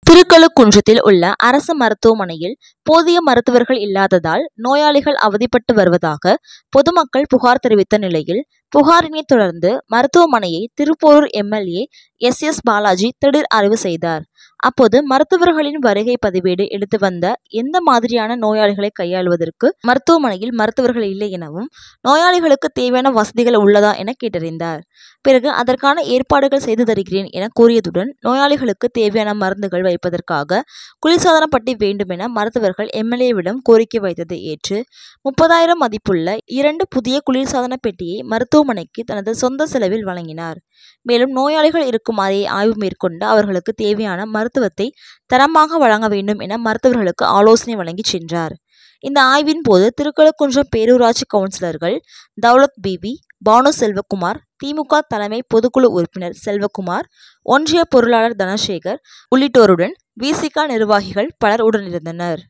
திருக்கழுக்குன்றத்தில் உள்ள அரசு மருத்துவமனையில் போதிய மருத்துவர்கள் இல்லாததால் நோயாளிகள் அவதிப்பட்டு வருவதாக பொதுமக்கள் புகார் தெரிவித்த நிலையில், புகாரினை தொடர்ந்து மருத்துவமனையை திருப்போரூர் எம்எல்ஏ எஸ். பாலாஜி திடீர் ஆய்வு செய்தார். அப்போது மருத்துவர்களின் வருகை பதிவேடு எடுத்து வந்த எந்த மாதிரியான நோயாளிகளை கையாளுவதற்கு மருத்துவமனையில் மருத்துவர்கள் இல்லை எனவும், நோயாளிகளுக்கு தேவையான வசதிகள் உள்ளதா என கேட்டறிந்தார். பிறகு அதற்கான ஏற்பாடுகள் செய்து தருகிறேன் என கூறியதுடன், நோயாளிகளுக்கு தேவையான மருந்துகள் வைப்பதற்காக குளிர்சாதன பெட்டி வேண்டும் என மருத்துவர்கள் எம்எல்ஏவிடம் கோரிக்கை வைத்ததை ஏற்று 30,000 மதிப்புள்ள 2 புதிய குளிர்சாதன பெட்டியை மருத்துவமனைக்கு தனது சொந்த செலவில் வழங்கினார். மேலும் நோயாளிகள் இருக்கும் அறையை ஆய்வு மேற்கொண்டு அவர்களுக்கு தேவையான மருத்துவத்தை தரமாக வழங்க வேண்டும் என மருத்துவர்களுக்கு ஆலோசனை வழங்கி சென்றார். இந்த ஆய்வின் போது திருக்கழுக்குன்றம் பேரூராட்சி கவுன்சிலர்கள் தௌலத் பிபி, பானு செல்வகுமார், திமுக தலைமை பொதுக்குழு உறுப்பினர் செல்வகுமார், ஒன்றிய பொருளாளர் தனசேகர் உள்ளிட்டோருடன் விசிக நிர்வாகிகள் பலர் உடனிருந்தனர்.